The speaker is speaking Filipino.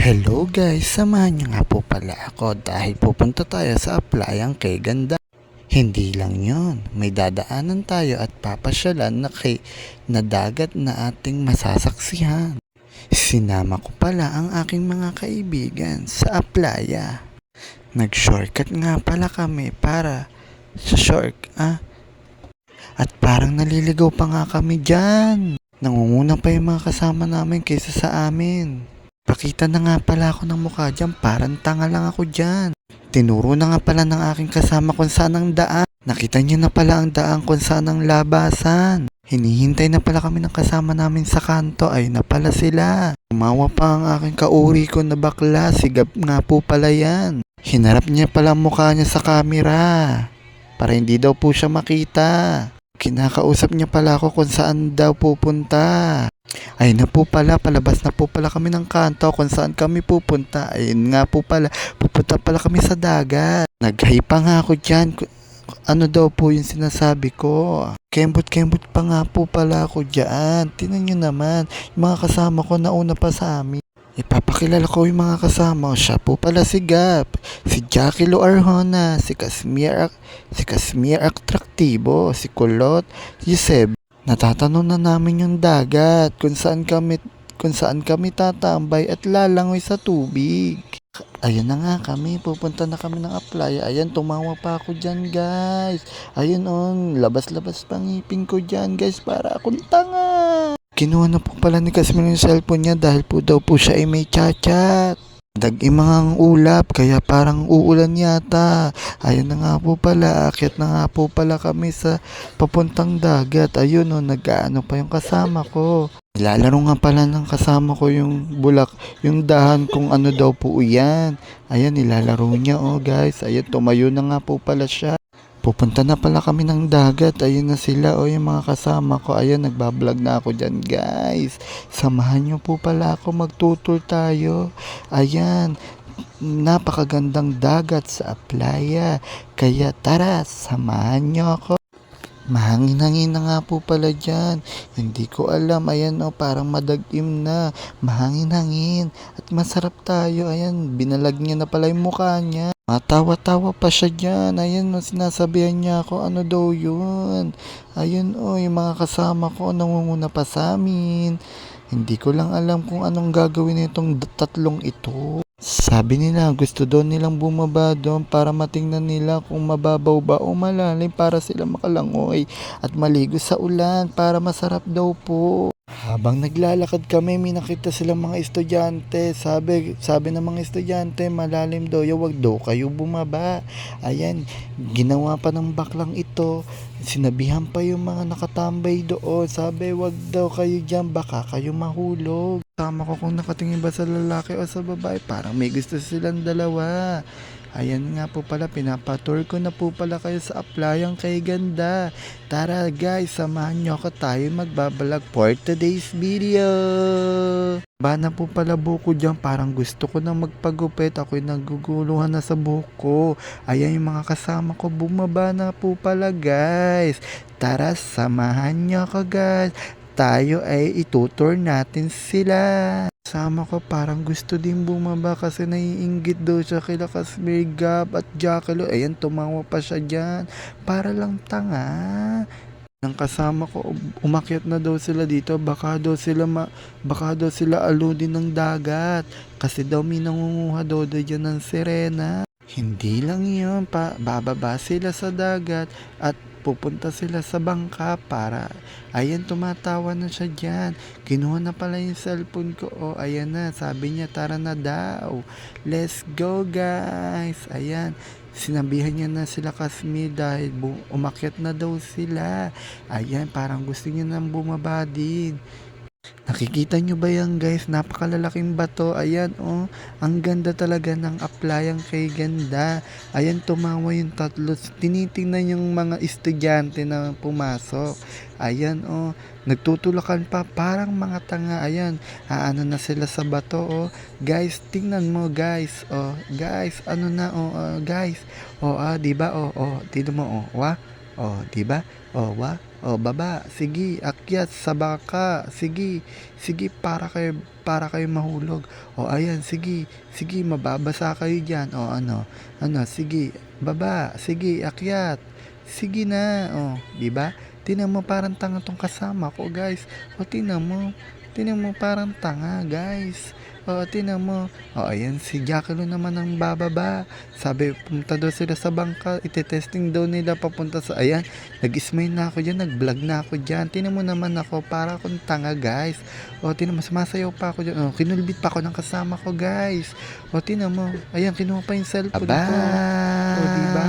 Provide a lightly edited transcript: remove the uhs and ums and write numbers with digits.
Hello guys, samahan niyo nga po pala ako dahil pupunta tayo sa Aplayang kay Ganda. Hindi lang yon, may dadaanan tayo at papasyalan na dagat na ating masasaksihan. Sinama ko pala ang aking mga kaibigan sa Aplaya. Nag-shortcut nga pala kami para sa at parang naliligaw pa nga kami dyan. Nangunguna pa yung mga kasama namin kaysa sa amin. Pakita na nga pala ako ng mukha dyan, parang tanga lang ako dyan. Tinuro na nga pala ng aking kasama kung saan ang daan. Nakita niyo na pala ang daan kung saan ang labasan. Hinihintay na pala kami ng kasama namin sa kanto, ay na pala sila. Tumawa pa ang aking kauri ko na bakla, sigap nga po pala yan. Hinarap niya pala ang mukha niya sa camera, para hindi daw po siya makita. Kinakausap niya pala ako kung saan daw pupunta. Ay na po pala, palabas na po pala kami ng kanto kung saan kami pupunta. Ayun nga po pala, pupunta pala kami sa dagat. Nag-hi pa nga ako dyan. Ano daw po yung sinasabi ko? Kembot-kembot pa nga po pala ako dyan. Tingnan nyo naman, yung mga kasama ko nauna pa sa amin. Ipapakilala ko yung mga kasama. Siya po pala si Gap, si Jackie Lo Arjona, si Casmier Atraktibo, si Kulot, Yuseb. Natatanong na namin yung dagat kung saan kami tatambay at lalangoy sa tubig. Ayun na nga kami, pupunta na kami ng Aplaya. Ayan, tumawa pa ako dyan guys. Ayun on, labas-labas pang ngipin ko dyan guys, para akong tanga. Kinuha na po pala ni Casimir yung cellphone niya dahil po daw po siya ay may chat-chat. Dag-imangang ulap, kaya parang uulan yata. Ayun na nga po pala, akyat na nga po pala kami sa papuntang dagat. Ayun o, nag-aano pa yung kasama ko. Nilalaro nga pala ng kasama ko yung yung dahan kung ano daw po yan. Ayan, nilalaro niya guys. Ayan, tumayo na nga po pala siya. Pupunta na pala kami ng dagat. Ayun na sila yung mga kasama ko. Ayun, nagbablog na ako dyan guys. Samahan nyo po pala ako, magtutur tayo. Ayan, napakagandang dagat sa Aplaya. Kaya tara, samahan nyo ako. Mahangin-hangin na nga po pala dyan. Hindi ko alam. Ayan parang madagim na. Mahangin-hangin. At masarap tayo. Ayan, binalag niya na pala yung mukha niya. Matawa-tawa pa siya dyan. Ayan sinasabihan niya ako ano daw yun. Ayun yung mga kasama ko nangunguna pa sa amin. Hindi ko lang alam kung anong gagawin nitong tatlong ito. Sabi nila gusto daw nilang bumaba doon para matingnan nila kung mababaw ba o malalim para sila makalangoy at maligo sa ulan para masarap daw po. Habang naglalakad kami, may nakita silang mga estudyante. Sabi ng mga estudyante, malalim daw, wag daw kayo bumaba. Ayan, ginawa pa ng baklang ito. Sinabihan pa yung mga nakatambay doon. Sabi, wag daw kayo dyan, baka kayo mahulog. Tama ko kung nakatingin ba sa lalaki o sa babae, parang may gusto silang dalawa. Ayan nga po pala, pinapatour ko na po pala kayo sa Aplayang kay Ganda. Tara guys, samahan nyo ako, tayo magbabalag for today's video. Bana po pala buko dyan, parang gusto ko na magpagupit. Ako'y naguguluhan na sa buko. Ayan yung mga kasama ko, bumaba na po pala guys. Tara, samahan nyo ako guys. Tayo ay itutour natin sila. Sama ko parang gusto din bumaba kasi naiinggit daw siya kila Casmier, Gab at Jackalo. Ayan, tumawa pa siya dyan. Para lang tanga. Ang kasama ko, umakyat na daw sila dito. Baka daw sila aludin ng dagat. Kasi daw may nangunguha daw dyan ng sirena. Hindi lang yun, bababa sila sa dagat at pupunta sila sa bangka para, ayan, tumatawa na siya dyan. Kinuha na pala yung cellphone ko. Ayan na, sabi niya tara na daw. Let's go guys. Ayan, sinabihan niya na sila Casmier dahil umakyat na daw sila. Ayan, parang gusto niya nang bumaba din. Nakikita nyo ba yan guys? Napakalalaking bato. Ayan ang ganda talaga ng Aplayang kay Ganda. Ayan, tumawa yung tatlo. Tinitingnan yung mga estudyante na pumasok. Ayan nagtutulakan pa parang mga tanga. Ayan, aano na sila sa bato Guys, tingnan mo guys. Guys, ano na guys. Diba tingnan mo Oh, 'di ba? Oh, baba. Sige, akyat sa baka. Sige, sige para kayo mahulog. Oh, ayan, sige, sige, mababasa kayo diyan. Oh, ano, sige, baba, sige, akyat. Sige na. Oh, 'di ba? Tingnan mo parang tanga tong kasama ko, guys. Oh, tingnan mo. Tingnan mo parang tanga, guys. Oh, tingnan mo. Oh, ayan si Jacqueline naman ang bababa. Sabi, pumunta daw sila sa bangka, ite-testing daw nila papunta sa, ayan, nag-smile na ako dyan, nag-vlog na ako dyan, tinan mo naman ako, para akong tanga, guys. O, tinan mo, sumasayaw pa ako dyan, o, kinulbit pa ako ng kasama ko, guys. O, tinan mo, ayan, kinuha pa yung cellphone ko. O, diba?